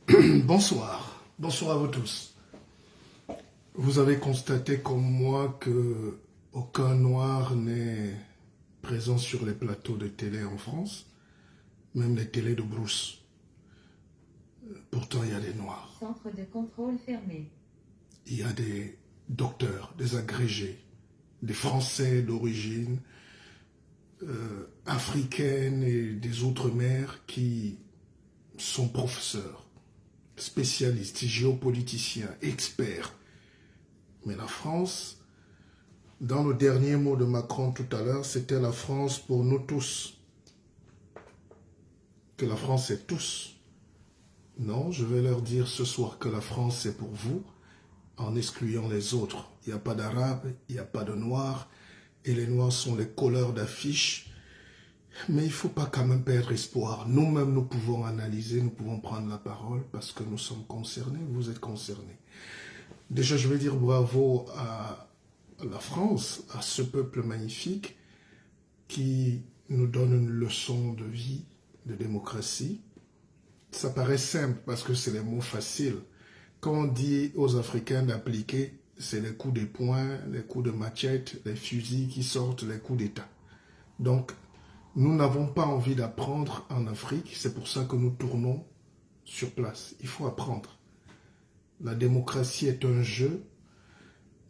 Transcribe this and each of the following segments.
Bonsoir, bonsoir à vous tous. Vous avez constaté comme moi que aucun noir n'est présent sur les plateaux de télé en France, même les télés de brousse. Pourtant, il y a des noirs. Centre de contrôle fermé. Il y a des docteurs, des agrégés, des Français d'origine africaine et des Outre-mer qui sont professeurs, spécialistes, géopoliticiens, experts. Mais la France, dans le dernier mot de Macron tout à l'heure, c'était la France pour nous tous. Que la France est tous. Non, je vais leur dire ce soir que la France est pour vous, en excluant les autres. Il n'y a pas d'Arabes, il n'y a pas de Noirs, et les Noirs sont les colleurs d'affiches. Mais il ne faut pas quand même perdre espoir. Nous-mêmes, nous pouvons analyser, nous pouvons prendre la parole parce que nous sommes concernés, vous êtes concernés. Déjà, je vais dire bravo à la France, à ce peuple magnifique qui nous donne une leçon de vie, de démocratie. Ça paraît simple parce que c'est les mots faciles. Quand on dit aux Africains d'appliquer, c'est les coups de poing, les coups de machette, les fusils qui sortent, les coups d'État. Donc, nous n'avons pas envie d'apprendre en Afrique, c'est pour ça que nous tournons sur place. Il faut apprendre. La démocratie est un jeu,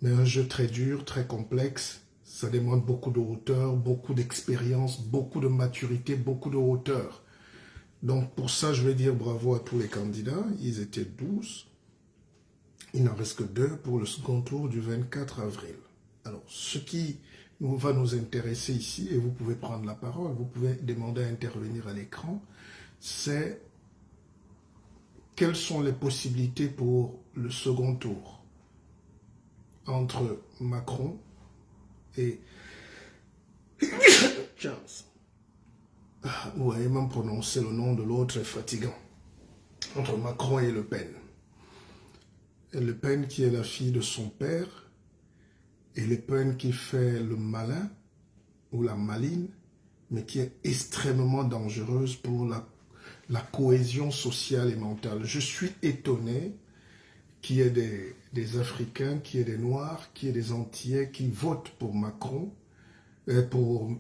mais un jeu très dur, très complexe. Ça demande beaucoup de hauteur, beaucoup d'expérience, beaucoup de maturité, beaucoup de hauteur. Donc pour ça, je vais dire bravo à tous les candidats. Ils étaient 12. Il n'en reste que 2 pour le second tour du 24 avril. Alors, ce qui va nous intéresser ici, et vous pouvez prendre la parole, vous pouvez demander à intervenir à l'écran, c'est quelles sont les possibilités pour le second tour entre Macron et Charles. Vous voyez, même prononcer le nom de l'autre est fatigant. Entre Macron et Le Pen. Et Le Pen qui est la fille de son père, et Le Pen qui fait le malin ou la maline, mais qui est extrêmement dangereuse pour la cohésion sociale et mentale. Je suis étonné qu'il y ait des Africains, qu'il y ait des Noirs, qu'il y ait des Antillais qui votent pour Macron, pour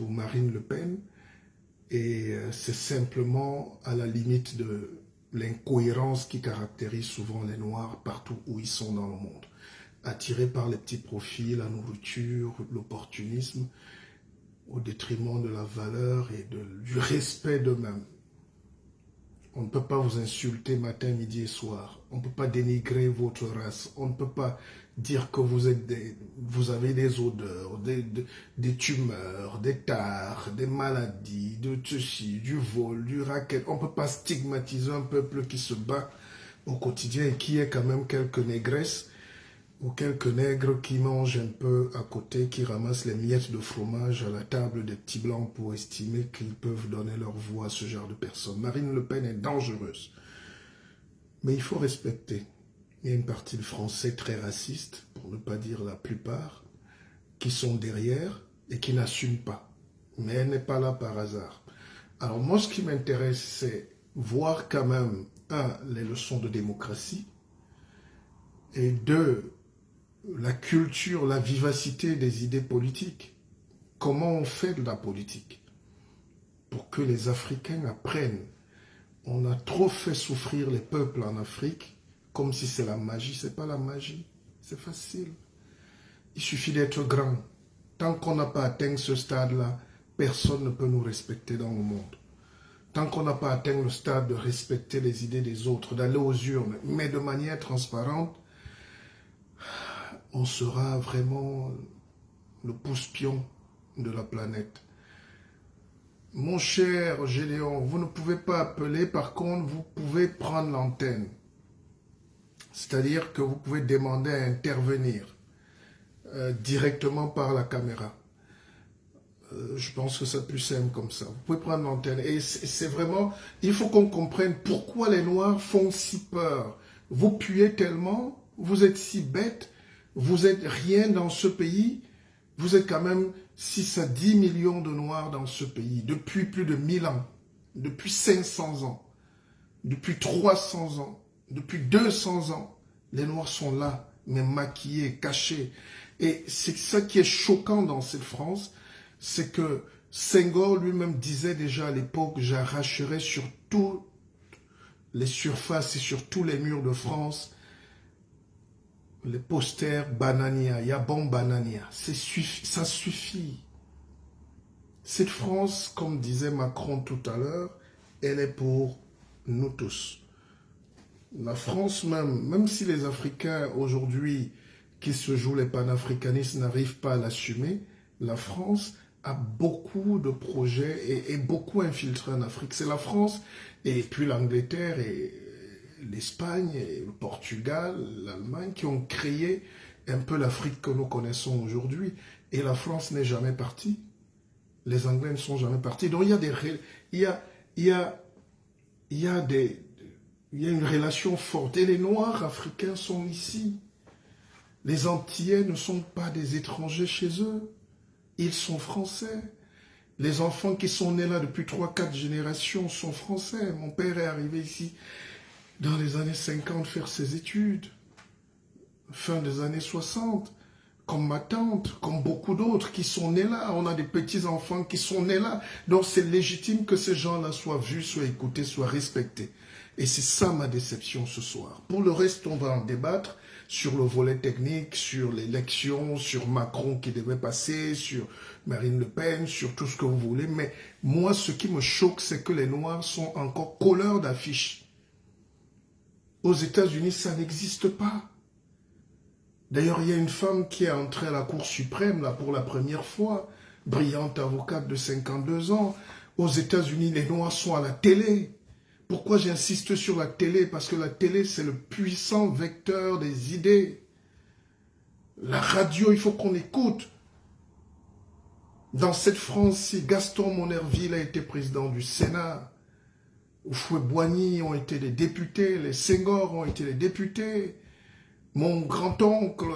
Marine Le Pen, et c'est simplement à la limite de l'incohérence qui caractérise souvent les Noirs partout où ils sont dans le monde. Attirés par les petits profits, la nourriture, l'opportunisme, au détriment de la valeur et du respect d'eux-mêmes. On ne peut pas vous insulter matin, midi et soir. On ne peut pas dénigrer votre race. On ne peut pas dire que vous avez des odeurs, des tumeurs, des tares, des maladies, de ceci, du vol, du racket. On ne peut pas stigmatiser un peuple qui se bat au quotidien et qui est quand même quelques négresses ou quelques nègres qui mangent un peu à côté, qui ramassent les miettes de fromage à la table des petits blancs pour estimer qu'ils peuvent donner leur voix à ce genre de personnes. Marine Le Pen est dangereuse. Mais il faut respecter. Il y a une partie de Français très racistes, pour ne pas dire la plupart, qui sont derrière et qui n'assument pas. Mais elle n'est pas là par hasard. Alors moi, ce qui m'intéresse, c'est voir quand même, 1, les leçons de démocratie, et 2, la culture, la vivacité des idées politiques. Comment on fait de la politique? Pour que les Africains apprennent. On a trop fait souffrir les peuples en Afrique, comme si c'est la magie. C'est pas la magie, c'est facile. Il suffit d'être grand. Tant qu'on n'a pas atteint ce stade-là, personne ne peut nous respecter dans le monde. Tant qu'on n'a pas atteint le stade de respecter les idées des autres, d'aller aux urnes, mais de manière transparente, on sera vraiment le pouce-pion de la planète. Mon cher Gédéon, vous ne pouvez pas appeler, par contre, vous pouvez prendre l'antenne. C'est-à-dire que vous pouvez demander à intervenir directement par la caméra. Je pense que c'est plus simple comme ça. Vous pouvez prendre l'antenne. Et c'est vraiment, il faut qu'on comprenne pourquoi les Noirs font si peur. Vous puez tellement, vous êtes si bêtes, vous êtes rien dans ce pays, vous êtes quand même 6 à 10 millions de Noirs dans ce pays, depuis plus de 1000 ans, depuis 500 ans. Depuis 300 ans, depuis 200 ans, les Noirs sont là, mais maquillés, cachés. Et c'est ça qui est choquant dans cette France, c'est que Senghor lui-même disait déjà à l'époque, j'arracherai sur toutes les surfaces et sur tous les murs de France les posters Banania, Yabon Banania. Ça suffit. Cette France, comme disait Macron tout à l'heure, elle est pour nous tous. La France même si les Africains aujourd'hui qui se jouent les panafricanistes n'arrivent pas à l'assumer, la France a beaucoup de projets et beaucoup infiltré en Afrique. C'est la France et puis l'Angleterre et l'Espagne, et le Portugal, l'Allemagne qui ont créé un peu l'Afrique que nous connaissons aujourd'hui. Et la France n'est jamais partie. Les Anglais ne sont jamais partis. Donc il y a une relation forte. Et les Noirs africains sont ici. Les Antillais ne sont pas des étrangers chez eux. Ils sont français. Les enfants qui sont nés là depuis 3-4 générations sont français. Mon père est arrivé ici dans les années 50 faire ses études. Fin des années 60. Comme ma tante, comme beaucoup d'autres qui sont nés là. On a des petits-enfants qui sont nés là. Donc c'est légitime que ces gens-là soient vus, soient écoutés, soient respectés. Et c'est ça ma déception ce soir. Pour le reste, on va en débattre sur le volet technique, sur l'élection, sur Macron qui devait passer, sur Marine Le Pen, sur tout ce que vous voulez. Mais moi, ce qui me choque, c'est que les Noirs sont encore colleurs d'affiches. Aux États-Unis, ça n'existe pas. D'ailleurs, il y a une femme qui est entrée à la Cour suprême là, pour la première fois, brillante avocate de 52 ans. Aux États-Unis, les Noirs sont à la télé. Pourquoi j'insiste sur la télé? Parce que la télé, c'est le puissant vecteur des idées. La radio, il faut qu'on écoute. Dans cette France-ci, Gaston Monnerville a été président du Sénat. Houphouët-Boigny ont été des députés. Les Senghor ont été des députés. Mon grand-oncle,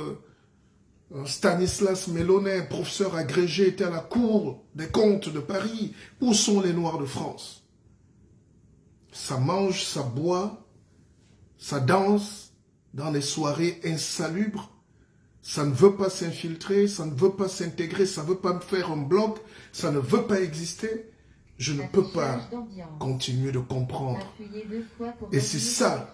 Stanislas Mélonnet, professeur agrégé, était à la Cour des comptes de Paris. Où sont les Noirs de France? Ça mange, ça boit, ça danse dans les soirées insalubres. Ça ne veut pas s'infiltrer, ça ne veut pas s'intégrer, ça ne veut pas faire un bloc, ça ne veut pas exister. Je ne peux pas continuer de comprendre. Et c'est ça.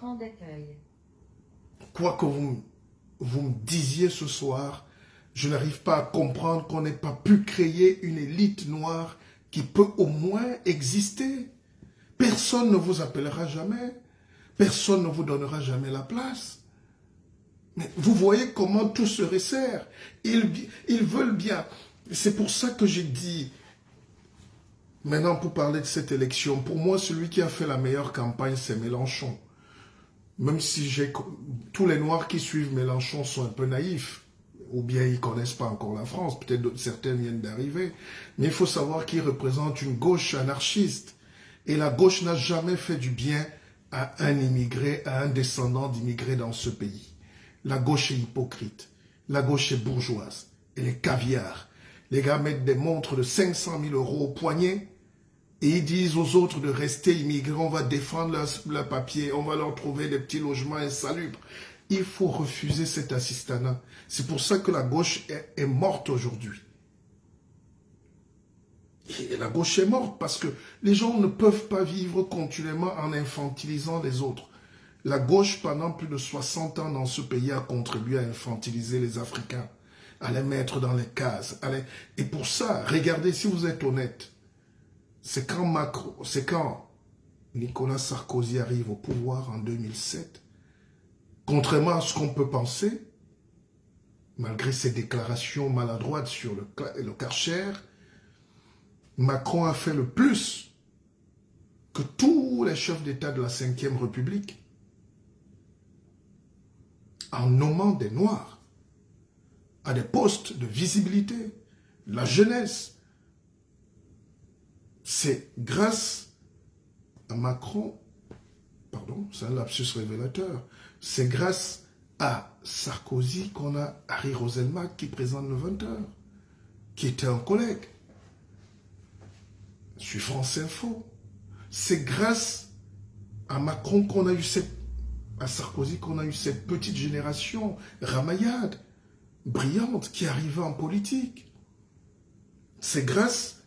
Quoi que vous me disiez ce soir, je n'arrive pas à comprendre qu'on n'ait pas pu créer une élite noire qui peut au moins exister. Personne ne vous appellera jamais. Personne ne vous donnera jamais la place. Mais vous voyez comment tout se resserre. Ils veulent bien. C'est pour ça que j'ai dit, maintenant pour parler de cette élection, pour moi, celui qui a fait la meilleure campagne, c'est Mélenchon. Même si tous les Noirs qui suivent Mélenchon sont un peu naïfs, ou bien ils ne connaissent pas encore la France, peut-être certains viennent d'arriver, mais il faut savoir qu'il représente une gauche anarchiste. Et la gauche n'a jamais fait du bien à un immigré, à un descendant d'immigrés dans ce pays. La gauche est hypocrite, la gauche est bourgeoise, elle est caviar. Les gars mettent des montres de 500 000 € au poignet, et ils disent aux autres de rester immigrés, on va défendre leur papier, on va leur trouver des petits logements insalubres. Il faut refuser cet assistanat. C'est pour ça que la gauche est morte aujourd'hui. Et la gauche est morte parce que les gens ne peuvent pas vivre continuellement en infantilisant les autres. La gauche, pendant plus de 60 ans dans ce pays, a contribué à infantiliser les Africains, à les mettre dans les cases. Et pour ça, regardez, si vous êtes honnête, c'est quand Nicolas Sarkozy arrive au pouvoir en 2007, contrairement à ce qu'on peut penser, malgré ses déclarations maladroites sur le Karcher, Macron a fait le plus que tous les chefs d'État de la Ve République en nommant des Noirs à des postes de visibilité, la jeunesse. C'est grâce à Macron, pardon, c'est un lapsus révélateur, c'est grâce à Sarkozy qu'on a Harry Roselmack qui présente le 20h, qui était un collègue. Je suis France Info. C'est grâce à Macron qu'on a eu à Sarkozy qu'on a eu cette petite génération ramaillade, brillante, qui arrivait en politique. C'est grâce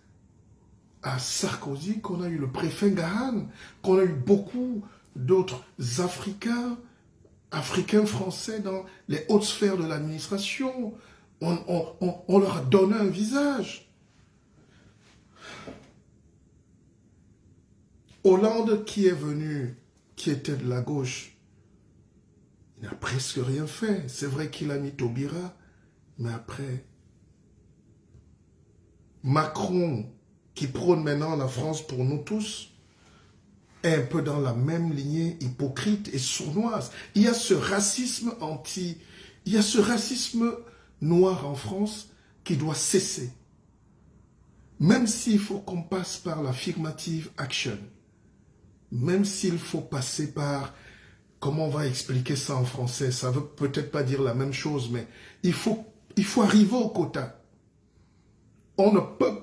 à Sarkozy qu'on a eu le préfet Gahan, qu'on a eu beaucoup d'autres Africains français dans les hautes sphères de l'administration. On leur a donné un visage. Hollande qui est venu, qui était de la gauche, il n'a presque rien fait. C'est vrai qu'il a mis Taubira, mais après, Macron, qui prône maintenant la France pour nous tous, est un peu dans la même lignée hypocrite et sournoise. Il y a ce racisme il y a ce racisme noir en France qui doit cesser. Même s'il faut qu'on passe par l'affirmative action, même s'il faut passer par, comment on va expliquer ça en français, ça ne veut peut-être pas dire la même chose, mais il faut arriver au quota. On ne peut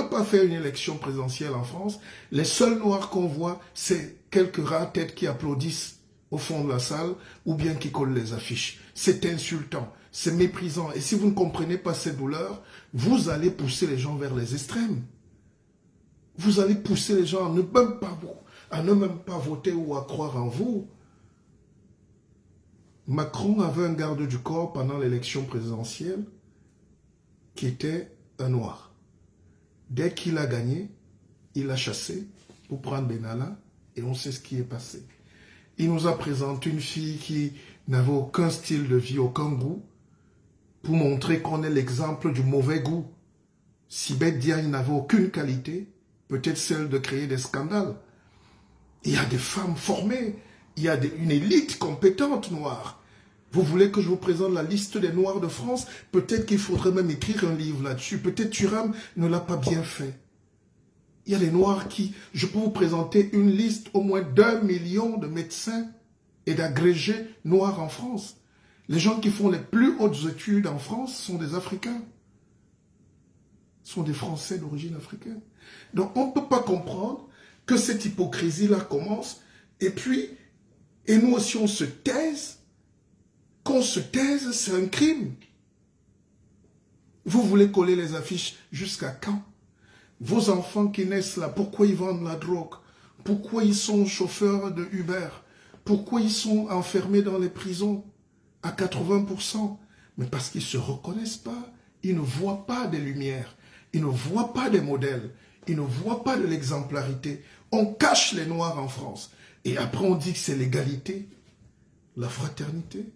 pas faire une élection présidentielle en France. Les seuls noirs qu'on voit, c'est quelques rares têtes qui applaudissent au fond de la salle ou bien qui collent les affiches. C'est insultant, c'est méprisant. Et si vous ne comprenez pas ces douleurs, vous allez pousser les gens vers les extrêmes. Vous allez pousser les gens à ne même pas voter ou à croire en vous. Macron avait un garde du corps pendant l'élection présidentielle qui était un noir. Dès qu'il a gagné, il l'a chassé pour prendre Benalla et on sait ce qui est passé. Il nous a présenté une fille qui n'avait aucun style de vie, aucun goût, pour montrer qu'on est l'exemple du mauvais goût. Sibeth Diagne n'avait aucune qualité, peut-être celle de créer des scandales. Il y a des femmes formées, il y a une élite compétente noire. Vous voulez que je vous présente la liste des Noirs de France? Peut-être qu'il faudrait même écrire un livre là-dessus. Peut-être Thuram ne l'a pas bien fait. Il y a des Noirs qui... Je peux vous présenter une liste au moins d'1 million de médecins et d'agrégés noirs en France. Les gens qui font les plus hautes études en France sont des Africains. Sont des Français d'origine africaine. Donc on ne peut pas comprendre que cette hypocrisie-là commence et nous aussi on se taise. Qu'on se taise, c'est un crime. Vous voulez coller les affiches jusqu'à quand? Vos enfants qui naissent là, pourquoi ils vendent la drogue? Pourquoi ils sont chauffeurs de Uber? Pourquoi ils sont enfermés dans les prisons à 80%? Mais parce qu'ils ne se reconnaissent pas. Ils ne voient pas des lumières. Ils ne voient pas des modèles. Ils ne voient pas de l'exemplarité. On cache les Noirs en France. Et après on dit que c'est l'égalité, la fraternité.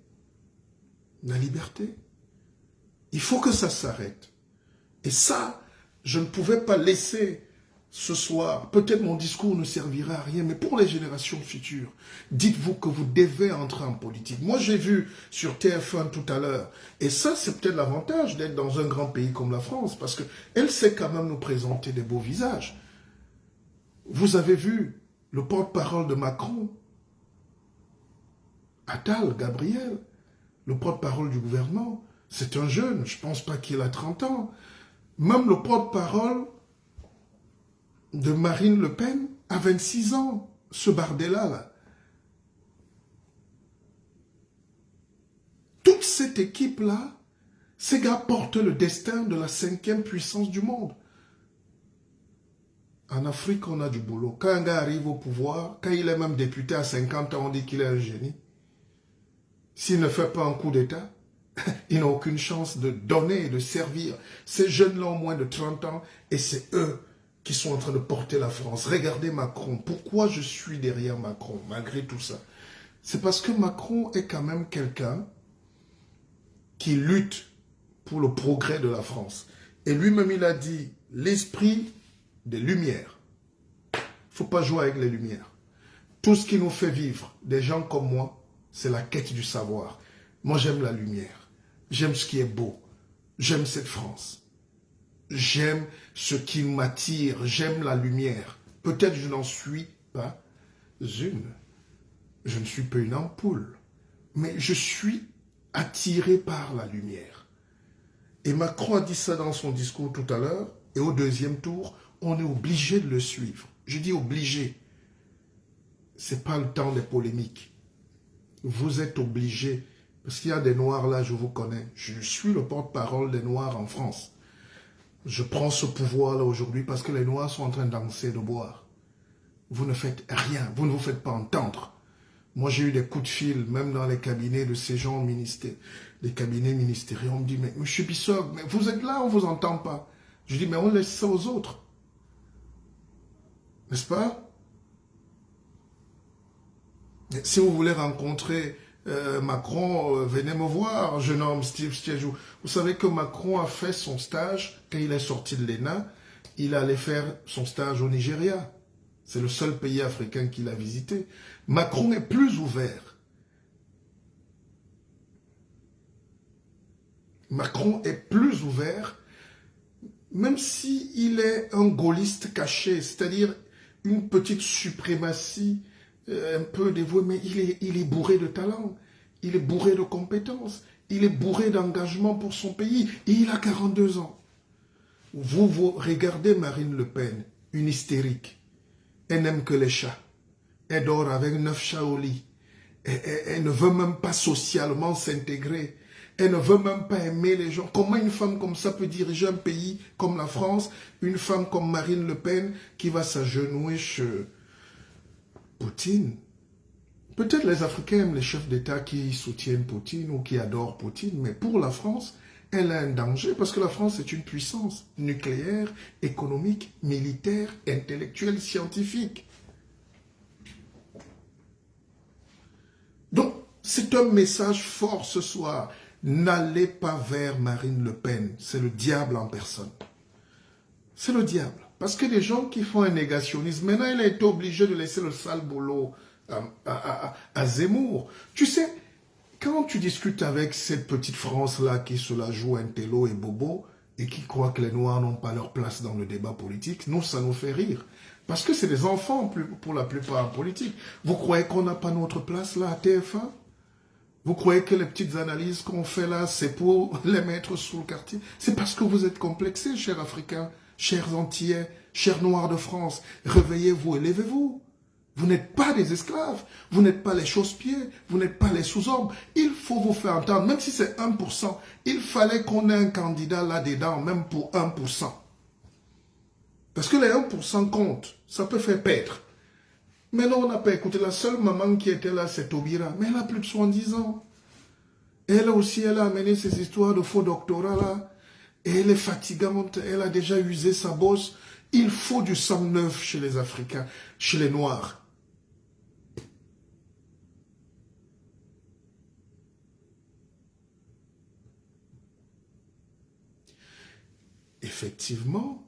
La liberté. Il faut que ça s'arrête. Et ça, je ne pouvais pas laisser ce soir. Peut-être mon discours ne servira à rien, mais pour les générations futures, dites-vous que vous devez entrer en politique. Moi, j'ai vu sur TF1 tout à l'heure, et ça, c'est peut-être l'avantage d'être dans un grand pays comme la France, parce qu'elle sait quand même nous présenter des beaux visages. Vous avez vu le porte-parole de Macron, Attal, Gabriel, le porte-parole du gouvernement, c'est un jeune, je ne pense pas qu'il a 30 ans. Même le porte-parole de Marine Le Pen a 26 ans, ce Bardella-là. Toute cette équipe-là, ces gars portent le destin de la 5e puissance du monde. En Afrique, on a du boulot. Quand un gars arrive au pouvoir, quand il est même député à 50 ans, on dit qu'il est un génie. S'il ne fait pas un coup d'État, il n'a aucune chance de donner et de servir. Ces jeunes-là ont moins de 30 ans et c'est eux qui sont en train de porter la France. Regardez Macron. Pourquoi je suis derrière Macron, malgré tout ça? C'est parce que Macron est quand même quelqu'un qui lutte pour le progrès de la France. Et lui-même, il a dit, l'esprit des Lumières. Il ne faut pas jouer avec les Lumières. Tout ce qui nous fait vivre, des gens comme moi, c'est la quête du savoir. Moi, j'aime la lumière. J'aime ce qui est beau. J'aime cette France. J'aime ce qui m'attire. J'aime la lumière. Peut-être je n'en suis pas une. Je ne suis pas une ampoule. Mais je suis attiré par la lumière. Et Macron a dit ça dans son discours tout à l'heure. Et au deuxième tour, on est obligé de le suivre. Je dis obligé. ce n'est pas le temps des polémiques. Vous êtes obligés, parce qu'il y a des Noirs là, je vous connais. Je suis le porte-parole des Noirs en France. Je prends ce pouvoir-là aujourd'hui parce que les Noirs sont en train de danser, de boire. Vous ne faites rien, vous ne vous faites pas entendre. Moi, j'ai eu des coups de fil, même dans les cabinets de ces gens ministériels, les cabinets ministériels. On me dit, mais M. Bissog, mais vous êtes là, on ne vous entend pas. Je dis, mais on laisse ça aux autres. N'est-ce pas? Si vous voulez rencontrer Macron, venez me voir, jeune homme Steve Stiejou. Vous savez que Macron a fait son stage, quand il est sorti de l'ENA, il allait faire son stage au Nigeria. C'est le seul pays africain qu'il a visité. Macron est plus ouvert. Macron est plus ouvert, même s'il est un gaulliste caché, c'est-à-dire une petite suprématie un peu dévouée, mais il est bourré de talent, il est bourré de compétences, il est bourré d'engagement pour son pays, et il a 42 ans. Vous regardez Marine Le Pen, une hystérique. Elle n'aime que les chats. Elle dort avec 9 chats au lit. Elle ne veut même pas socialement s'intégrer. Elle ne veut même pas aimer les gens. Comment une femme comme ça peut diriger un pays comme la France? Une femme comme Marine Le Pen qui va s'agenouiller chez Poutine. Peut-être les Africains aiment les chefs d'État qui soutiennent Poutine ou qui adorent Poutine, mais pour la France, elle a un danger parce que la France est une puissance nucléaire, économique, militaire, intellectuelle, scientifique. Donc, c'est un message fort ce soir. N'allez pas vers Marine Le Pen. C'est le diable en personne. C'est le diable. Parce que les gens qui font un négationnisme, maintenant, il a été obligé de laisser le sale boulot à Zemmour. Tu sais, quand tu discutes avec cette petite France-là qui se la joue intello et bobo et qui croit que les Noirs n'ont pas leur place dans le débat politique, nous, ça nous fait rire. Parce que c'est des enfants pour la plupart en politique. Vous croyez qu'on n'a pas notre place là à TF1? Vous croyez que les petites analyses qu'on fait là, c'est pour les mettre sous le quartier? C'est parce que vous êtes complexés, chers Africains, chers Antillais, chers Noirs de France. Réveillez-vous, élevez-vous. Vous n'êtes pas des esclaves, vous n'êtes pas les chausse-pieds, vous n'êtes pas les sous-hommes. Il faut vous faire entendre, même si c'est 1%, il fallait qu'on ait un candidat là-dedans, même pour 1%. Parce que les 1% comptent, ça peut faire paître. Mais non, on n'a pas écouté. La seule maman qui était là, c'est Taubira. Mais elle a plus de 70 ans. Elle aussi, elle a amené ces histoires de faux doctorat là. Et elle est fatigante. Elle a déjà usé sa bosse. Il faut du sang neuf chez les Africains, chez les Noirs. Effectivement,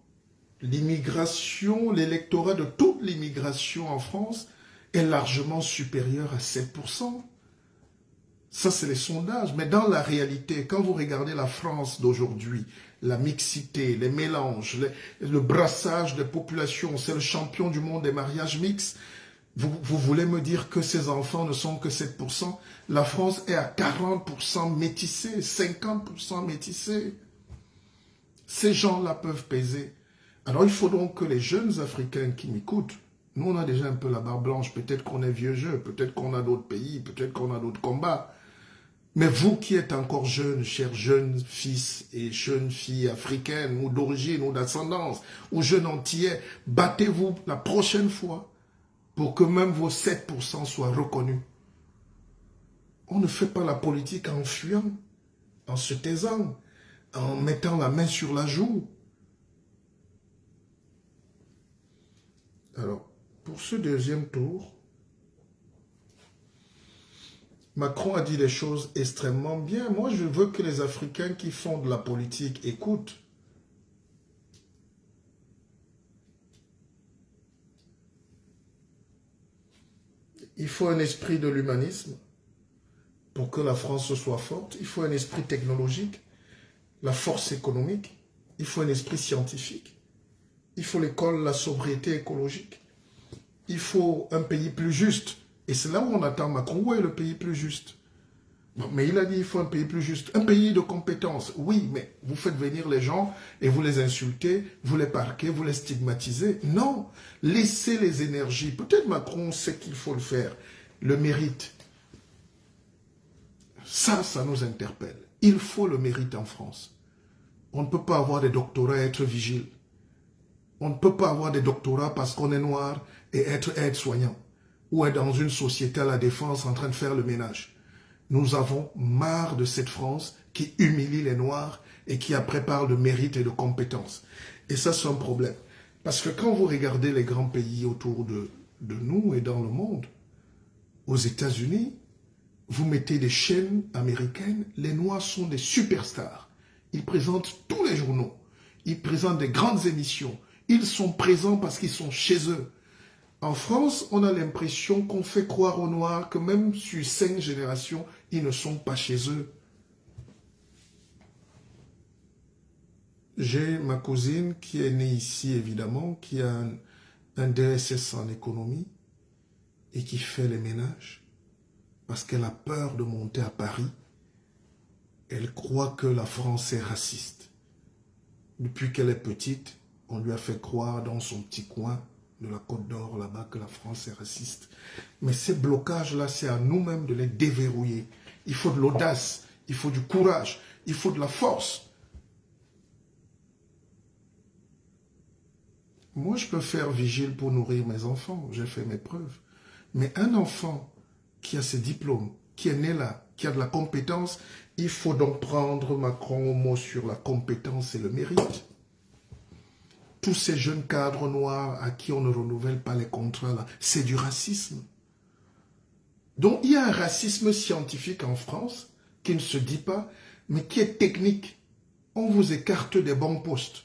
l'immigration, l'électorat de toute l'immigration en France est largement supérieur à 7%. Ça, c'est les sondages. Mais dans la réalité, quand vous regardez la France d'aujourd'hui, la mixité, les mélanges, le brassage des populations, c'est le champion du monde des mariages mixtes. Vous voulez me dire que ces enfants ne sont que 7%? La France est à 40% métissée, 50% métissée. Ces gens-là peuvent peser. Alors, il faut donc que les jeunes Africains qui m'écoutent, nous, on a déjà un peu la barre blanche, peut-être qu'on est vieux jeu, peut-être qu'on a d'autres pays, peut-être qu'on a d'autres combats. Mais vous qui êtes encore jeunes, chers jeunes fils et jeunes filles africaines, ou d'origine, ou d'ascendance, ou jeunes antillais, battez-vous la prochaine fois pour que même vos 7% soient reconnus. On ne fait pas la politique en fuyant, en se taisant, en mettant la main sur la joue. Alors, pour ce deuxième tour, Macron a dit des choses extrêmement bien. Moi, je veux que les Africains qui font de la politique écoutent. Il faut un esprit de l'humanisme pour que la France soit forte. Il faut un esprit technologique, la force économique. Il faut un esprit scientifique. Il faut l'école, la sobriété écologique. Il faut un pays plus juste. Et c'est là où on attend Macron. Où est le pays plus juste? Bon, mais il a dit qu'il faut un pays plus juste, un pays de compétences. Oui, mais vous faites venir les gens et vous les insultez, vous les parquez, vous les stigmatisez. Non, laissez les énergies. Peut-être Macron sait qu'il faut le faire, le mérite. Ça nous interpelle. Il faut le mérite en France. On ne peut pas avoir des doctorats et être vigile. On ne peut pas avoir des doctorats parce qu'on est noir et être aide-soignant. Ou être dans une société à la défense en train de faire le ménage. Nous avons marre de cette France qui humilie les Noirs et qui après parle de mérite et de compétence. Et ça, c'est un problème. Parce que quand vous regardez les grands pays autour de nous et dans le monde, aux États-Unis, vous mettez des chaînes américaines, les Noirs sont des superstars. Ils présentent tous les journaux. Ils présentent des grandes émissions. Ils sont présents parce qu'ils sont chez eux. En France, on a l'impression qu'on fait croire aux Noirs que même sur 5 générations, ils ne sont pas chez eux. J'ai ma cousine qui est née ici, évidemment, qui a un DSS en économie et qui fait les ménages parce qu'elle a peur de monter à Paris. Elle croit que la France est raciste. Depuis qu'elle est petite, on lui a fait croire dans son petit coin de la Côte d'Or, là-bas, que la France est raciste. Mais ces blocages-là, c'est à nous-mêmes de les déverrouiller. Il faut de l'audace, il faut du courage, il faut de la force. Moi, je peux faire vigile pour nourrir mes enfants, j'ai fait mes preuves. Mais un enfant qui a ses diplômes, qui est né là, qui a de la compétence, il faut donc prendre Macron au mot sur la compétence et le mérite. Tous ces jeunes cadres noirs à qui on ne renouvelle pas les contrats, là, c'est du racisme. Donc, il y a un racisme scientifique en France qui ne se dit pas, mais qui est technique. On vous écarte des bons postes.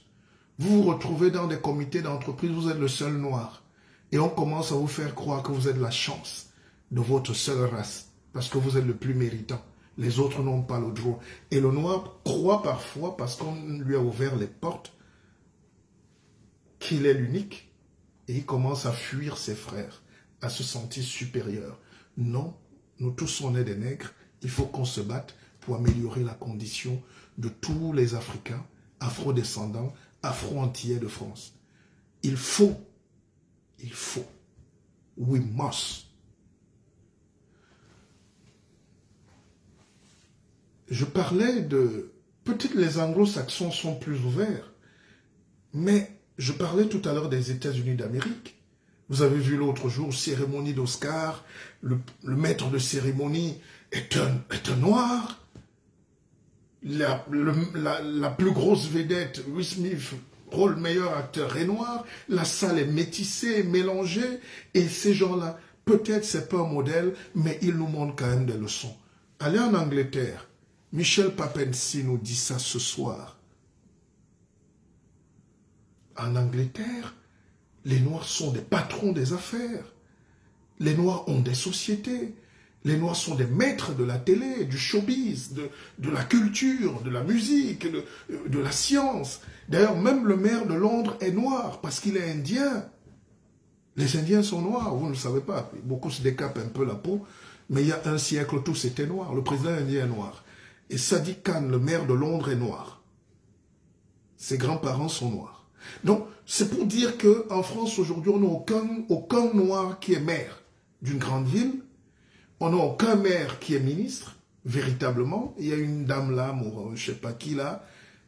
Vous vous retrouvez dans des comités d'entreprise, vous êtes le seul noir. Et on commence à vous faire croire que vous êtes la chance de votre seule race, parce que vous êtes le plus méritant. Les autres n'ont pas le droit. Et le noir croit parfois, parce qu'on lui a ouvert les portes, qu'il est l'unique, et il commence à fuir ses frères, à se sentir supérieur. Non, nous tous on est des nègres, il faut qu'on se batte pour améliorer la condition de tous les Africains, afro-descendants, afro-antillais de France. Il faut, we must. Je parlais de, peut-être les anglo-saxons sont plus ouverts, mais je parlais tout à l'heure des États-Unis d'Amérique. Vous avez vu l'autre jour, cérémonie d'Oscar, le maître de cérémonie est un noir. La plus grosse vedette, Will Smith, rôle meilleur acteur, est noir. La salle est métissée, mélangée. Et ces gens-là, peut-être c'est pas un modèle, mais ils nous montrent quand même des leçons. Allez en Angleterre. Michel Papensi nous dit ça ce soir. En Angleterre, les Noirs sont des patrons des affaires. Les Noirs ont des sociétés. Les Noirs sont des maîtres de la télé, du showbiz, de la culture, de la musique, de la science. D'ailleurs, même le maire de Londres est noir parce qu'il est indien. Les Indiens sont noirs, vous ne le savez pas. Beaucoup se décapent un peu la peau, mais il y a un siècle, tous étaient noirs. Le président indien est noir. Et Sadiq Khan, le maire de Londres, est noir. Ses grands-parents sont noirs. Donc, c'est pour dire qu'en France, aujourd'hui, on n'a aucun noir qui est maire d'une grande ville. On n'a aucun maire qui est ministre, véritablement. Il y a une dame là, je ne sais pas qui là,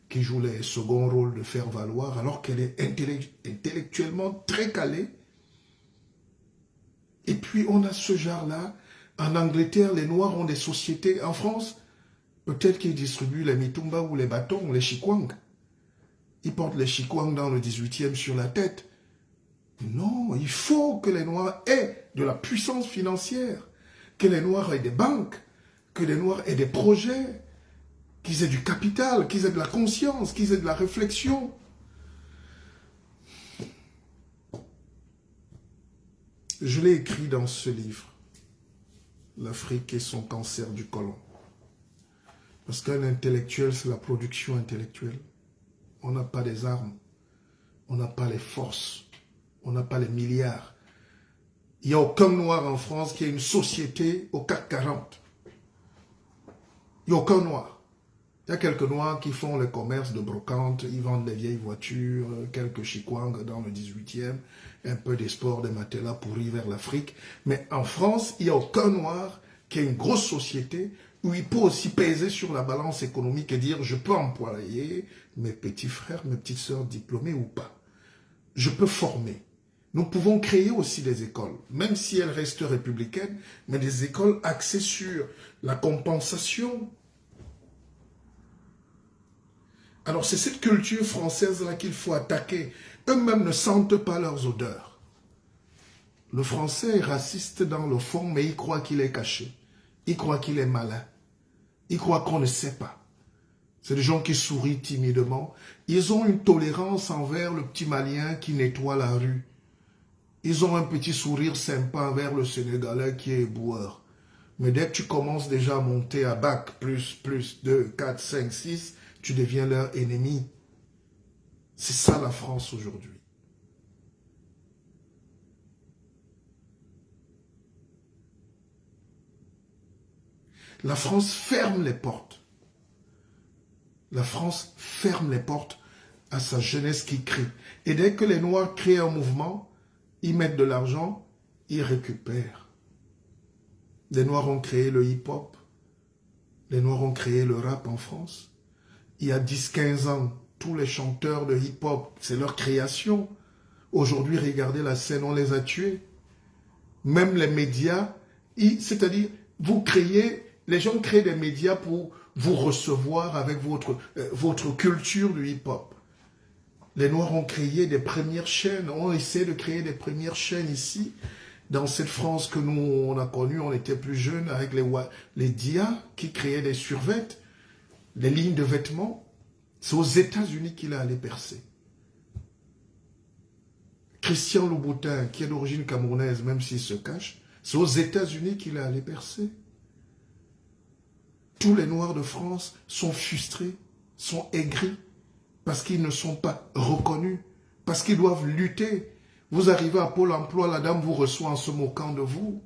qui joue les seconds rôles de faire valoir, alors qu'elle est intellectuellement très calée. Et puis, on a ce genre-là. En Angleterre, les Noirs ont des sociétés. En France, peut-être qu'ils distribuent les mitumba ou les bâtons ou les chikwang. Ils portent les chikwang dans le 18e sur la tête. Non, il faut que les Noirs aient de la puissance financière, que les Noirs aient des banques, que les Noirs aient des projets, qu'ils aient du capital, qu'ils aient de la conscience, qu'ils aient de la réflexion. Je l'ai écrit dans ce livre, L'Afrique et son cancer du côlon. Parce qu'un intellectuel, c'est la production intellectuelle. On n'a pas les armes, on n'a pas les forces, on n'a pas les milliards. Il n'y a aucun noir en France qui ait une société au CAC 40. Il n'y a aucun noir. Il y a quelques noirs qui font le commerce de brocante, ils vendent des vieilles voitures, quelques chikwang dans le 18e, un peu des sports, des matelas pourris vers l'Afrique. Mais en France, il n'y a aucun noir qui a une grosse société où il peut aussi peser sur la balance économique et dire je peux employer mes petits frères, mes petites sœurs diplômés ou pas. Je peux former. Nous pouvons créer aussi des écoles, même si elles restent républicaines, mais des écoles axées sur la compensation. Alors c'est cette culture française-là qu'il faut attaquer. Eux-mêmes ne sentent pas leurs odeurs. Le français est raciste dans le fond, mais il croit qu'il est caché. Il croit qu'il est malin. Il croit qu'on ne sait pas. C'est des gens qui sourient timidement. Ils ont une tolérance envers le petit Malien qui nettoie la rue. Ils ont un petit sourire sympa envers le Sénégalais qui est éboueur. Mais dès que tu commences déjà à monter à bac, plus 2, 4, 5, 6, tu deviens leur ennemi. C'est ça la France aujourd'hui. La France ferme les portes. La France ferme les portes à sa jeunesse qui crie. Et dès que les Noirs créent un mouvement, ils mettent de l'argent, ils récupèrent. Les Noirs ont créé le hip-hop. Les Noirs ont créé le rap en France. Il y a 10-15 ans, tous les chanteurs de hip-hop, c'est leur création. Aujourd'hui, regardez la scène, on les a tués. Même les médias, c'est-à-dire, vous créez, les gens créent des médias pour vous recevoir avec votre culture du hip-hop. Les Noirs ont créé des premières chaînes, on essaie de créer des premières chaînes ici, dans cette France que nous, on a connue, on était plus jeunes, avec les DIA qui créaient des survêtements, les lignes de vêtements. C'est aux États-Unis qu'il est allé percer. Christian Louboutin, qui est d'origine camerounaise, même s'il se cache, c'est aux États-Unis qu'il est allé percer. Tous les Noirs de France sont frustrés, sont aigris, parce qu'ils ne sont pas reconnus, parce qu'ils doivent lutter. Vous arrivez à Pôle emploi, la dame vous reçoit en se moquant de vous.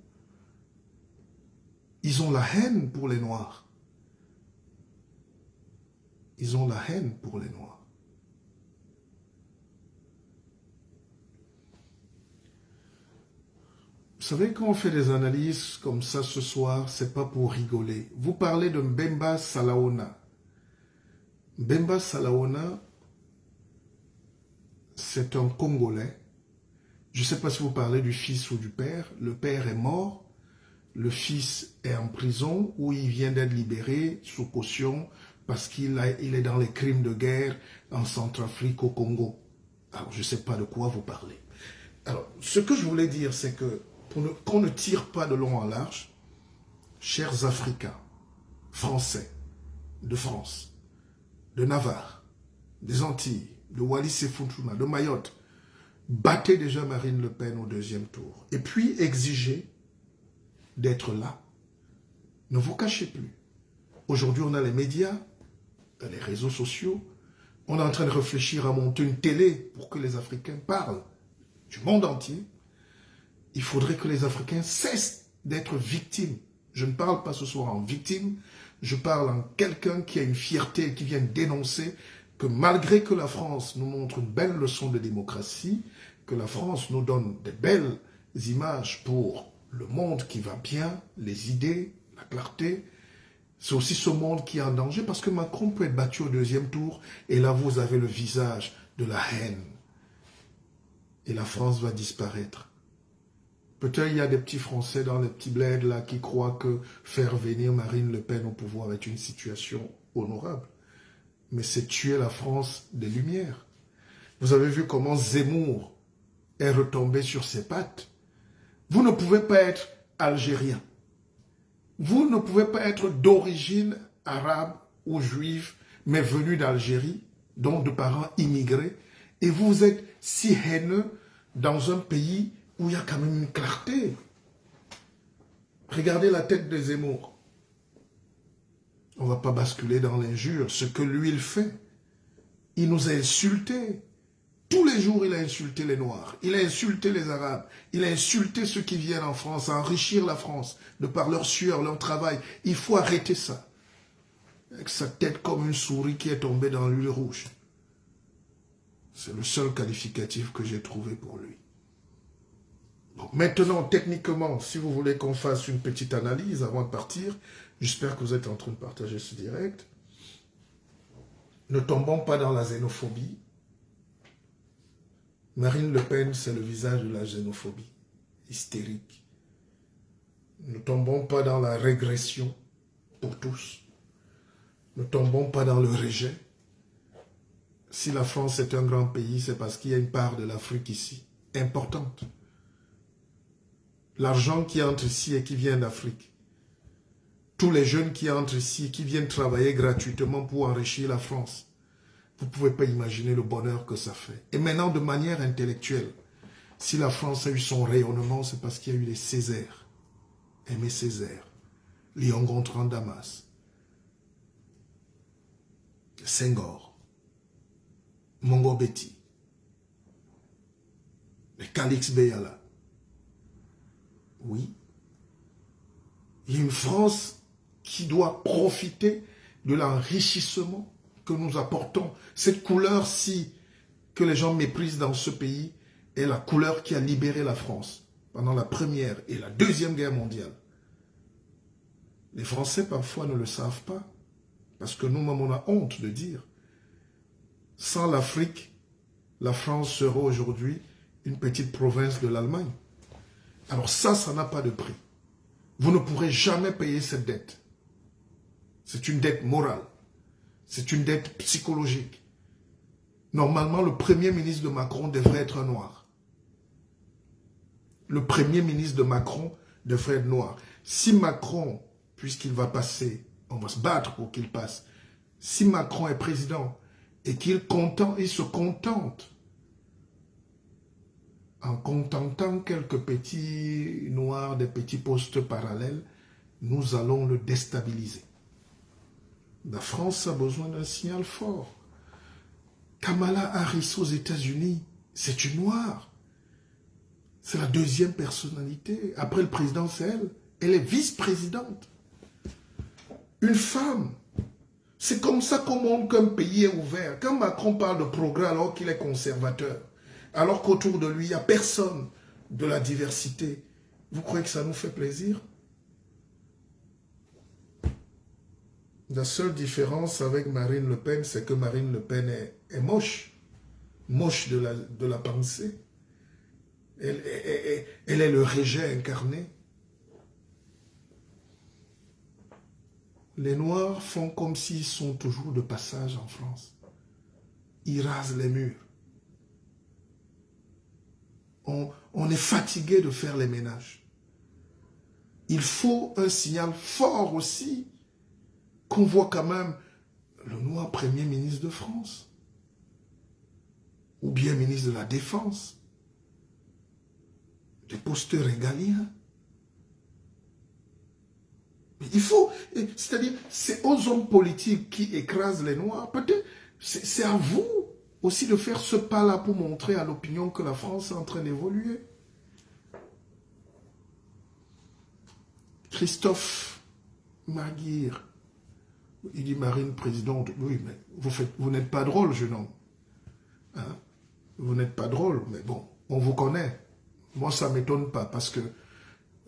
Ils ont la haine pour les Noirs. Ils ont la haine pour les Noirs. Vous savez, quand on fait des analyses comme ça ce soir, c'est pas pour rigoler. Vous parlez de Mbemba Salaona. Mbemba Salaona, c'est un Congolais. Je ne sais pas si vous parlez du fils ou du père. Le père est mort. Le fils est en prison où il vient d'être libéré sous caution parce qu'il est dans les crimes de guerre en Centrafrique, au Congo. Alors, je ne sais pas de quoi vous parlez. Alors, ce que je voulais dire, c'est que qu'on ne tire pas de long en large, chers Africains, Français, de France, de Navarre, des Antilles, de Wallis et Futuna, de Mayotte, battez déjà Marine Le Pen au deuxième tour. Et puis exigez d'être là. Ne vous cachez plus. Aujourd'hui, on a les médias, les réseaux sociaux. On est en train de réfléchir à monter une télé pour que les Africains parlent du monde entier. Il faudrait que les Africains cessent d'être victimes. Je ne parle pas ce soir en victime, je parle en quelqu'un qui a une fierté et qui vient dénoncer que malgré que la France nous montre une belle leçon de démocratie, que la France nous donne de belles images pour le monde qui va bien, les idées, la clarté, c'est aussi ce monde qui est en danger parce que Macron peut être battu au deuxième tour et là vous avez le visage de la haine. Et la France va disparaître. Peut-être il y a des petits Français dans les petits bleds là qui croient que faire venir Marine Le Pen au pouvoir est une situation honorable. Mais c'est tuer la France des Lumières. Vous avez vu comment Zemmour est retombé sur ses pattes. Vous ne pouvez pas être algérien. Vous ne pouvez pas être d'origine arabe ou juive, mais venu d'Algérie, donc de parents immigrés, et vous êtes si haineux dans un pays où il y a quand même une clarté. Regardez la tête de Zemmour. On ne va pas basculer dans l'injure. Ce que lui, il fait, il nous a insultés. Tous les jours, il a insulté les Noirs. Il a insulté les Arabes. Il a insulté ceux qui viennent en France, à enrichir la France, de par leur sueur, leur travail. Il faut arrêter ça. avec sa tête comme une souris qui est tombée dans l'huile rouge. C'est le seul qualificatif que j'ai trouvé pour lui. Bon, maintenant, techniquement, si vous voulez qu'on fasse une petite analyse avant de partir, j'espère que vous êtes en train de partager ce direct. Ne tombons pas dans la xénophobie. Marine Le Pen, c'est le visage de la xénophobie, hystérique. Ne tombons pas dans la régression pour tous. Ne tombons pas dans le rejet. Si la France est un grand pays, c'est parce qu'il y a une part de l'Afrique ici, importante. L'argent qui entre ici et qui vient d'Afrique. Tous les jeunes qui entrent ici, qui viennent travailler gratuitement pour enrichir la France. Vous ne pouvez pas imaginer le bonheur que ça fait. Et maintenant, de manière intellectuelle, si la France a eu son rayonnement, c'est parce qu'il y a eu les Césaires. Aimé Césaire, Léon Gontran Damas, Senghor, Mongo Betty, les Calix Beyala. Oui. Il y a une France qui doit profiter de l'enrichissement que nous apportons. Cette couleur-ci que les gens méprisent dans ce pays est la couleur qui a libéré la France pendant la Première et la Deuxième Guerre mondiale. Les Français parfois ne le savent pas parce que nous-mêmes on a honte de dire. Sans l'Afrique, la France serait aujourd'hui une petite province de l'Allemagne. Alors ça n'a pas de prix. Vous ne pourrez jamais payer cette dette. C'est une dette morale. C'est une dette psychologique. Normalement, le premier ministre de Macron devrait être un noir. Le premier ministre de Macron devrait être noir. Si Macron, puisqu'il va passer, on va se battre pour qu'il passe. Si Macron est président et qu'il se contente en contentant quelques petits noirs, des petits postes parallèles, nous allons le déstabiliser. La France a besoin d'un signal fort. Kamala Harris aux États-Unis, c'est une noire. C'est la deuxième personnalité. Après le président, c'est elle. Elle est vice-présidente. Une femme. C'est comme ça qu'on montre qu'un pays est ouvert. Quand Macron parle de progrès alors qu'il est conservateur, alors qu'autour de lui, il n'y a personne de la diversité, vous croyez que ça nous fait plaisir? La seule différence avec Marine Le Pen, c'est que Marine Le Pen est moche. Moche de la pensée. Elle est le rejet incarné. Les Noirs font comme s'ils sont toujours de passage en France. Ils rasent les murs. On est fatigué de faire les ménages. Il faut un signal fort aussi, qu'on voit quand même le noir premier ministre de France, ou bien ministre de la Défense, des postes régaliens. Mais il faut, c'est-à-dire, c'est aux hommes politiques qui écrasent les Noirs, peut-être, c'est à vous aussi de faire ce pas-là pour montrer à l'opinion que la France est en train d'évoluer. Christophe Maguire, il dit Marine présidente, oui, mais vous n'êtes pas drôle, jeune homme. Hein? Vous n'êtes pas drôle, mais bon, on vous connaît. Moi, ça ne m'étonne pas, parce que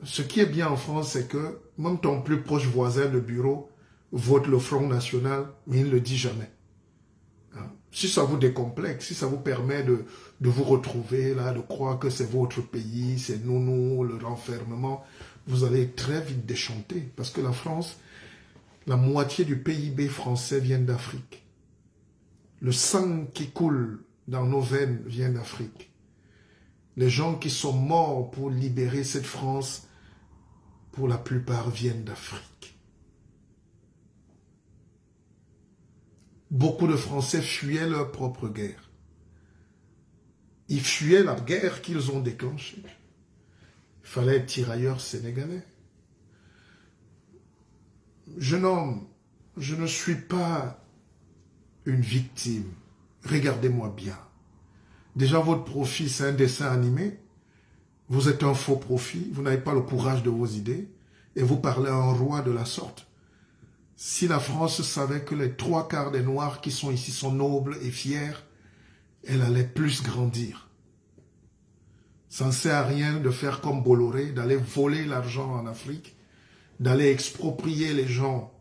ce qui est bien en France, c'est que même ton plus proche voisin de bureau vote le Front National, mais il ne le dit jamais. Hein? Si ça vous décomplexe, si ça vous permet de vous retrouver là, de croire que c'est votre pays, c'est nous, le renfermement, vous allez très vite déchanter. Parce que la France, la moitié du PIB français vient d'Afrique. Le sang qui coule dans nos veines vient d'Afrique. Les gens qui sont morts pour libérer cette France, pour la plupart, viennent d'Afrique. Beaucoup de Français fuyaient leur propre guerre. Ils fuyaient la guerre qu'ils ont déclenchée. Il fallait être tirailleurs sénégalais. Jeune homme, je ne suis pas une victime. Regardez-moi bien. Déjà, votre profil, c'est un dessin animé. Vous êtes un faux profil. Vous n'avez pas le courage de vos idées. Et vous parlez à un roi de la sorte. Si la France savait que les 3/4 des Noirs qui sont ici sont nobles et fiers, elle allait plus grandir. Ça ne sert à rien de faire comme Bolloré, d'aller voler l'argent en Afrique, d'aller exproprier les gens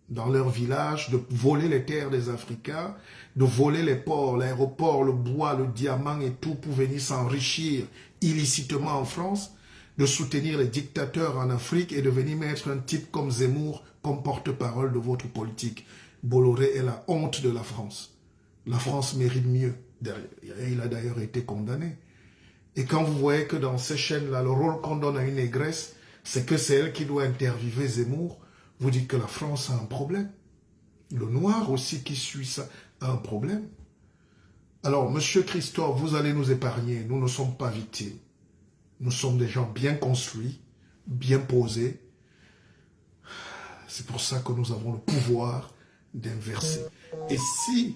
dans leur village, de voler les terres des Africains, de voler les ports, l'aéroport, le bois, le diamant et tout pour venir s'enrichir illicitement en France, de soutenir les dictateurs en Afrique et de venir mettre un type comme Zemmour comme porte-parole de votre politique. Bolloré est la honte de la France. La France mérite mieux. Il a d'ailleurs été condamné. Et quand vous voyez que dans ces chaînes-là, le rôle qu'on donne à une négresse, c'est que c'est elle qui doit interviewer Zemmour, vous dites que la France a un problème. Le noir aussi qui suit ça a un problème. Alors, Monsieur Christophe, vous allez nous épargner. Nous ne sommes pas victimes. Nous sommes des gens bien construits, bien posés. C'est pour ça que nous avons le pouvoir d'inverser. Et si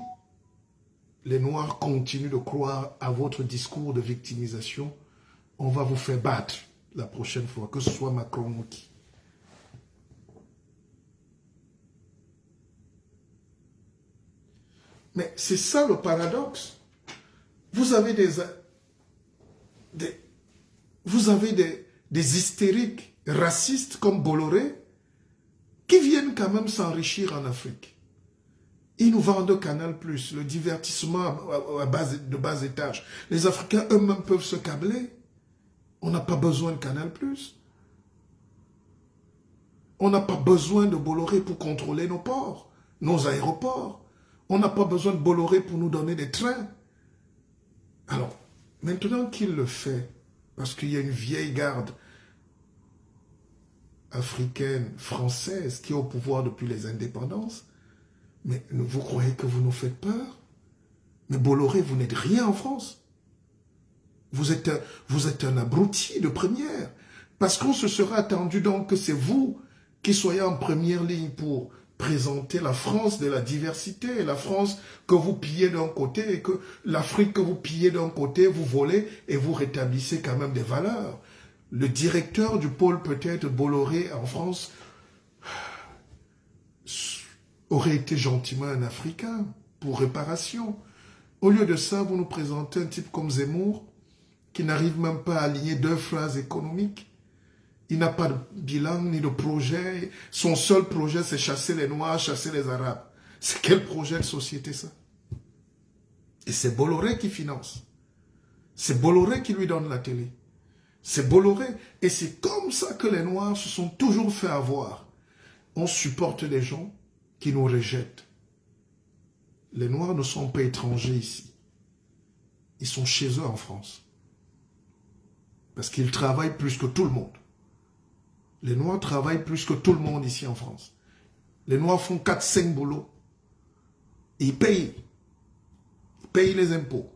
les Noirs continuent de croire à votre discours de victimisation, on va vous faire battre la prochaine fois, que ce soit Macron ou qui. Mais c'est ça le paradoxe. Vous avez des hystériques racistes comme Bolloré qui viennent quand même s'enrichir en Afrique. Ils nous vendent Canal+, le divertissement de bas étage. Les Africains eux-mêmes peuvent se câbler. On n'a pas besoin de Canal+. On n'a pas besoin de Bolloré pour contrôler nos ports, nos aéroports. On n'a pas besoin de Bolloré pour nous donner des trains. Alors, maintenant qu'il le fait, parce qu'il y a une vieille garde africaine, française, qui est au pouvoir depuis les indépendances, mais vous croyez que vous nous faites peur? Mais Bolloré, vous n'êtes rien en France. Vous êtes un abruti de première. Parce qu'on se sera attendu donc que c'est vous qui soyez en première ligne pour présenter la France de la diversité, la France que vous pillez d'un côté et que l'Afrique que vous pillez d'un côté, vous volez et vous rétablissez quand même des valeurs. Le directeur du pôle peut-être Bolloré en France aurait été gentiment un Africain pour réparation. Au lieu de ça, vous nous présentez un type comme Zemmour qui n'arrive même pas à aligner 2 phrases économiques. Il n'a pas de bilan ni de projet. Son seul projet, c'est chasser les Noirs, chasser les Arabes. C'est quel projet de société, ça? Et c'est Bolloré qui finance. C'est Bolloré qui lui donne la télé. C'est Bolloré. Et c'est comme ça que les Noirs se sont toujours fait avoir. On supporte des gens qui nous rejettent. Les Noirs ne sont pas étrangers ici. Ils sont chez eux en France. Parce qu'ils travaillent plus que tout le monde. Les Noirs travaillent plus que tout le monde ici en France. Les Noirs font 4-5 boulots. Ils payent. Ils payent les impôts.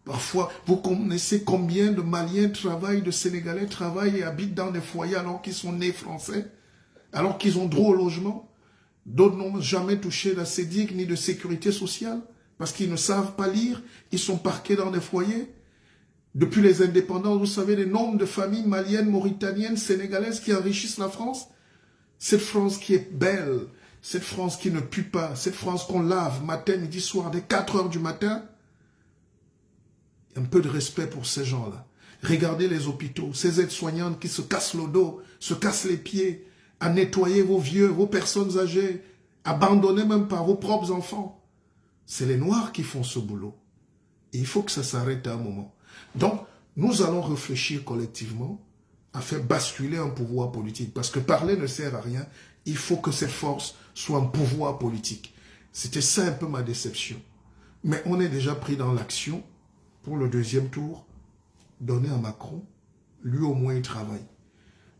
Parfois, vous connaissez combien de Maliens travaillent, de Sénégalais travaillent et habitent dans des foyers alors qu'ils sont nés français, alors qu'ils ont droit au logement. D'autres n'ont jamais touché la CEDIC ni de sécurité sociale parce qu'ils ne savent pas lire. Ils sont parqués dans des foyers. Depuis les indépendances, vous savez le nombre de familles maliennes, mauritaniennes, sénégalaises qui enrichissent la France. Cette France qui est belle, cette France qui ne pue pas, cette France qu'on lave matin, midi, soir, dès 4 heures du matin. Un peu de respect pour ces gens-là. Regardez les hôpitaux, ces aides-soignantes qui se cassent le dos, se cassent les pieds, à nettoyer vos vieux, vos personnes âgées, abandonnées même par vos propres enfants. C'est les Noirs qui font ce boulot. Et il faut que ça s'arrête à un moment. Donc, nous allons réfléchir collectivement à faire basculer un pouvoir politique. Parce que parler ne sert à rien. Il faut que cette force soit un pouvoir politique. C'était ça un peu ma déception. Mais on est déjà pris dans l'action pour le 2e tour. Donner à Macron, lui au moins il travaille.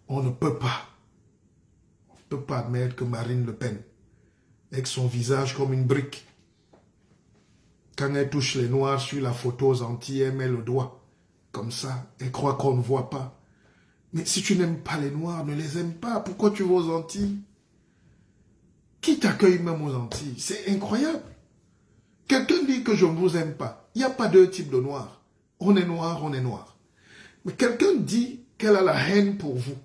On ne peut pas admettre que Marine Le Pen, avec son visage comme une brique, quand elle touche les Noirs sur la photo aux Antilles, elle met le doigt, comme ça, elle croit qu'on ne voit pas. Mais si tu n'aimes pas les Noirs, ne les aime pas. Pourquoi tu vas aux Antilles? Qui t'accueille même aux Antilles? C'est incroyable. Quelqu'un dit que je ne vous aime pas. Il n'y a pas 2 types de Noirs. On est noir, on est noir. Mais quelqu'un dit qu'elle a la haine pour vous.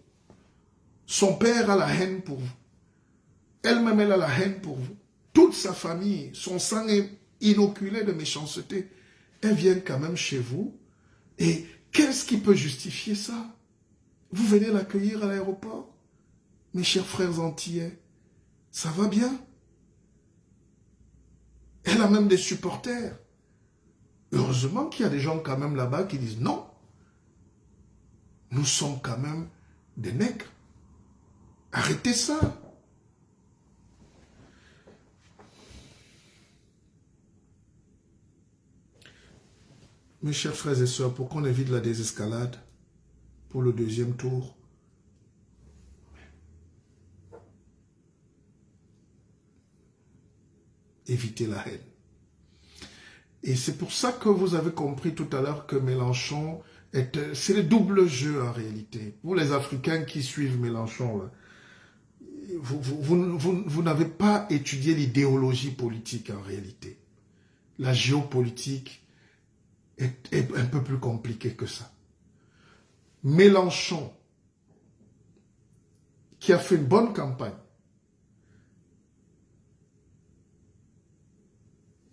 Son père a la haine pour vous. Elle-même, elle a la haine pour vous. Toute sa famille, son sang est inoculé de méchanceté. Elle vient quand même chez vous. Et qu'est-ce qui peut justifier ça? Vous venez l'accueillir à l'aéroport? Mes chers frères antillais, ça va bien? Elle a même des supporters. Heureusement qu'il y a des gens quand même là-bas qui disent non. Nous sommes quand même des nègres. Arrêtez ça. Mes chers frères et sœurs, pour qu'on évite la désescalade, pour le deuxième tour, évitez la haine. Et c'est pour ça que vous avez compris tout à l'heure que Mélenchon, c'est le double jeu en réalité. Vous les Africains qui suivent Mélenchon, là, vous n'avez pas étudié l'idéologie politique en réalité. La géopolitique est un peu plus compliquée que ça. Mélenchon, qui a fait une bonne campagne,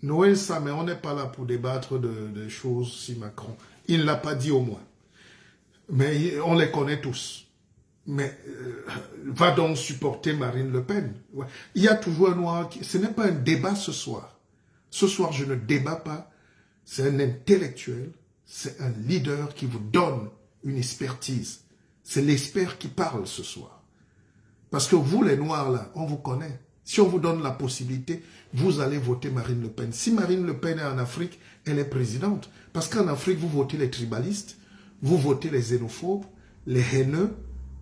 Noël, ça, mais on n'est pas là pour débattre de choses si Macron. Il ne l'a pas dit au moins. Mais on les connaît tous. Mais va donc supporter Marine Le Pen. Ouais. Il y a toujours un noir qui... Ce n'est pas un débat ce soir. Ce soir, je ne débat pas. C'est un intellectuel. C'est un leader qui vous donne une expertise. C'est l'expert qui parle ce soir. Parce que vous, les noirs, là, on vous connaît. Si on vous donne la possibilité, vous allez voter Marine Le Pen. Si Marine Le Pen est en Afrique, elle est présidente. Parce qu'en Afrique, vous votez les tribalistes, vous votez les xénophobes, les haineux,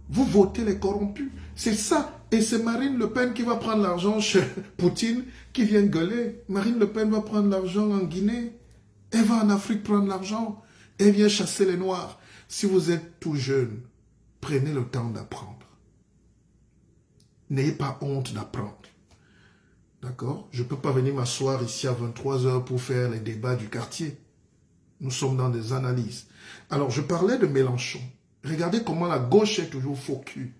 vous votez les corrompus. C'est ça. Et c'est Marine Le Pen qui va prendre l'argent chez Poutine, qui vient gueuler. Marine Le Pen va prendre l'argent en Guinée. Elle va en Afrique prendre l'argent. Elle vient chasser les Noirs. Si vous êtes tout jeune, prenez le temps d'apprendre. N'ayez pas honte d'apprendre. D'accord? Je ne peux pas venir m'asseoir ici à 23 h pour faire les débats du quartier. Nous sommes dans des analyses. Alors, je parlais de Mélenchon. Regardez comment la gauche est toujours faux cul.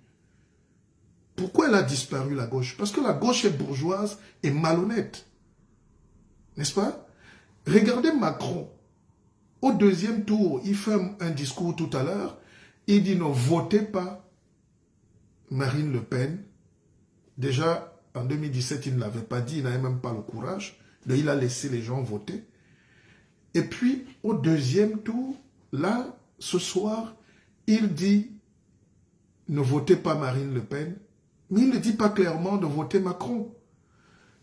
Pourquoi elle a disparu, la gauche? Parce que la gauche est bourgeoise et malhonnête. N'est-ce pas? Regardez Macron. Au deuxième tour, il fait un discours tout à l'heure. Il dit ne votez pas Marine Le Pen. Déjà, en 2017, il ne l'avait pas dit, il n'avait même pas le courage. Donc, il a laissé les gens voter. Et puis, au deuxième tour, là, ce soir, il dit ne votez pas Marine Le Pen, mais il ne dit pas clairement de voter Macron.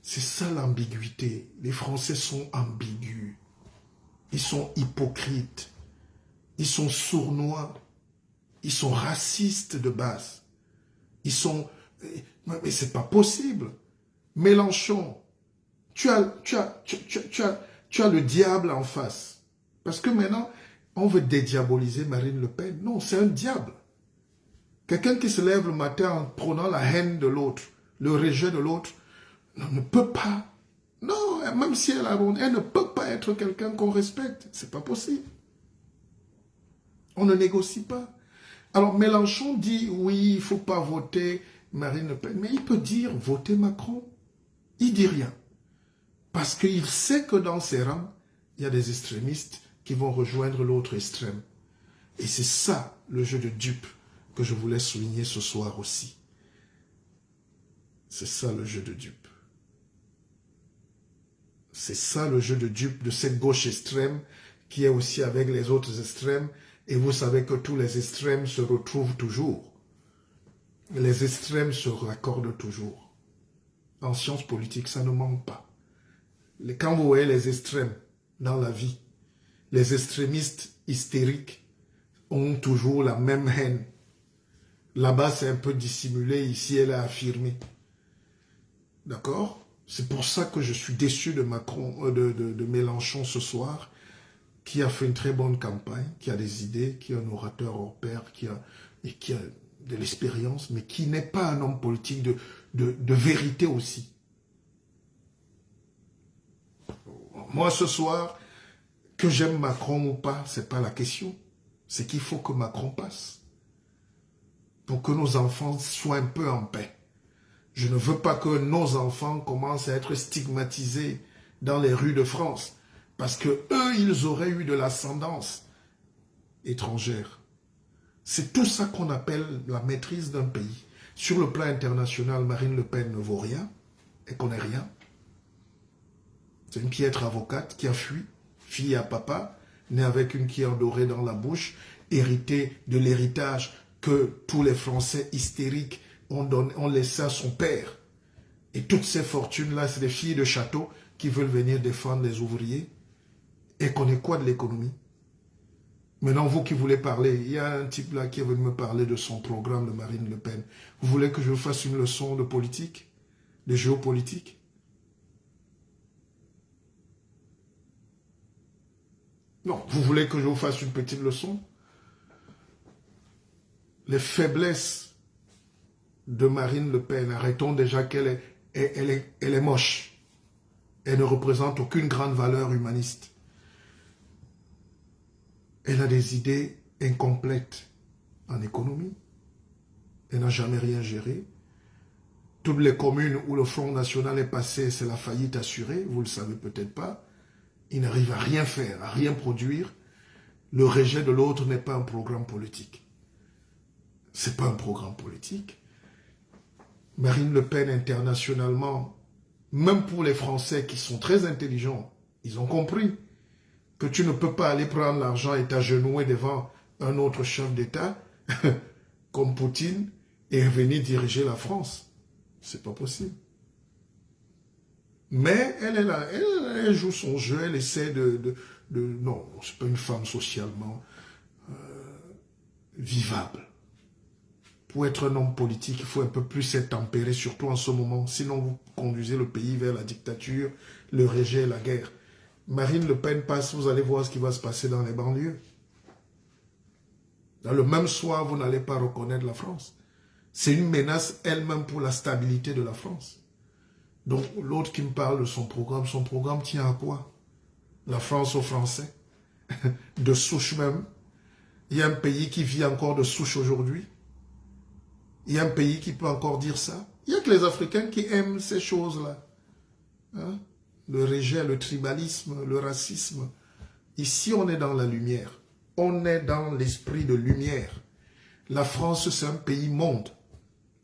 C'est ça l'ambiguïté. Les Français sont ambigus. Ils sont hypocrites. Ils sont sournois. Ils sont racistes de base. Ils sont... Mais c'est pas possible. Mélenchon, tu as le diable en face. Parce que maintenant, on veut dédiaboliser Marine Le Pen. Non, c'est un diable. Quelqu'un qui se lève le matin en prônant la haine de l'autre, le rejet de l'autre, ne peut pas. Non, même si elle a honte, elle ne peut pas être quelqu'un qu'on respecte. C'est pas possible. On ne négocie pas. Alors Mélenchon dit, oui, il ne faut pas voter Marine Le Pen. Mais il peut dire, votez Macron. Il dit rien. Parce qu'il sait que dans ses rangs, il y a des extrémistes qui vont rejoindre l'autre extrême. Et c'est ça, le jeu de dupes que je voulais souligner ce soir aussi. C'est ça le jeu de dupes. C'est ça le jeu de dupes de cette gauche extrême qui est aussi avec les autres extrêmes. Et vous savez que tous les extrêmes se retrouvent toujours. Les extrêmes se raccordent toujours. En sciences politiques, ça ne manque pas. Quand vous voyez les extrêmes dans la vie, les extrémistes hystériques ont toujours la même haine. Là-bas, c'est un peu dissimulé. Ici, elle est affirmée. D'accord? C'est pour ça que je suis déçu de Macron, de Mélenchon ce soir, qui a fait une très bonne campagne, qui a des idées, qui est un orateur hors pair, qui a de l'expérience, mais qui n'est pas un homme politique de vérité aussi. Moi, ce soir, que j'aime Macron ou pas, ce n'est pas la question. C'est qu'il faut que Macron passe. Pour que nos enfants soient un peu en paix. Je ne veux pas que nos enfants commencent à être stigmatisés dans les rues de France parce que eux, ils auraient eu de l'ascendance étrangère. C'est tout ça qu'on appelle la maîtrise d'un pays. Sur le plan international, Marine Le Pen ne vaut rien, elle ne connaît rien. C'est une piètre avocate qui a fui, fille à papa, née avec une cuillère dorée dans la bouche, héritée de l'héritage que tous les Français hystériques ont laissé à son père. Et toutes ces fortunes-là, c'est des filles de château qui veulent venir défendre les ouvriers. Et connaît quoi de l'économie? Maintenant, vous qui voulez parler, il y a un type là qui est venu me parler de son programme de Marine Le Pen. Vous voulez que je vous fasse une leçon de politique, de géopolitique? Non, vous voulez que je vous fasse une petite leçon? Les faiblesses de Marine Le Pen, arrêtons déjà qu'elle est moche. Elle ne représente aucune grande valeur humaniste. Elle a des idées incomplètes en économie. Elle n'a jamais rien géré. Toutes les communes où le Front National est passé, c'est la faillite assurée, vous ne le savez peut-être pas. Il n'arrive à rien faire, à rien produire. Le rejet de l'autre n'est pas un programme politique. Ce n'est pas un programme politique. Marine Le Pen, internationalement, même pour les Français qui sont très intelligents, ils ont compris que tu ne peux pas aller prendre l'argent et t'agenouiller devant un autre chef d'État, comme Poutine, et venir diriger la France. C'est pas possible. Mais elle est là, elle joue son jeu, elle essaie non, c'est pas une femme socialement vivable. Pour être un homme politique, il faut un peu plus être tempéré, surtout en ce moment. Sinon, vous conduisez le pays vers la dictature, le rejet, la guerre. Marine Le Pen passe, vous allez voir ce qui va se passer dans les banlieues. Dans le même soir, vous n'allez pas reconnaître la France. C'est une menace elle-même pour la stabilité de la France. Donc, l'autre qui me parle de son programme tient à quoi? La France aux Français, de souche même. Il y a un pays qui vit encore de souche aujourd'hui. Il y a un pays qui peut encore dire ça. Il n'y a que les Africains qui aiment ces choses-là. Hein? Le rejet, le tribalisme, le racisme. Ici, on est dans la lumière. On est dans l'esprit de lumière. La France, c'est un pays monde.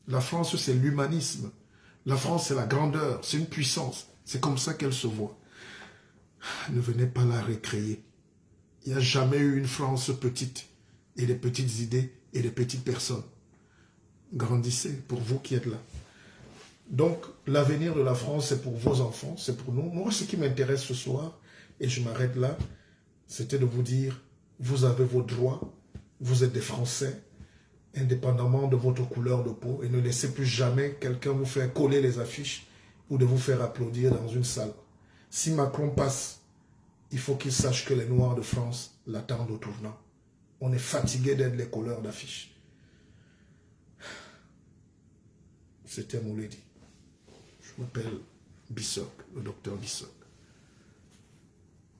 La France, c'est l'humanisme. La France, c'est la grandeur, c'est une puissance. C'est comme ça qu'elle se voit. Ne venez pas la recréer. Il n'y a jamais eu une France petite et des petites idées et des petites personnes. Grandissez pour vous qui êtes là. Donc, l'avenir de la France, c'est pour vos enfants, c'est pour nous. Moi, ce qui m'intéresse ce soir, et je m'arrête là, c'était de vous dire, vous avez vos droits, vous êtes des Français, indépendamment de votre couleur de peau, et ne laissez plus jamais quelqu'un vous faire coller les affiches ou de vous faire applaudir dans une salle. Si Macron passe, il faut qu'il sache que les Noirs de France l'attendent au tournant. On est fatigué d'être les colleurs d'affiches. C'était Mouledi. Je m'appelle Bissok, le docteur Bissok.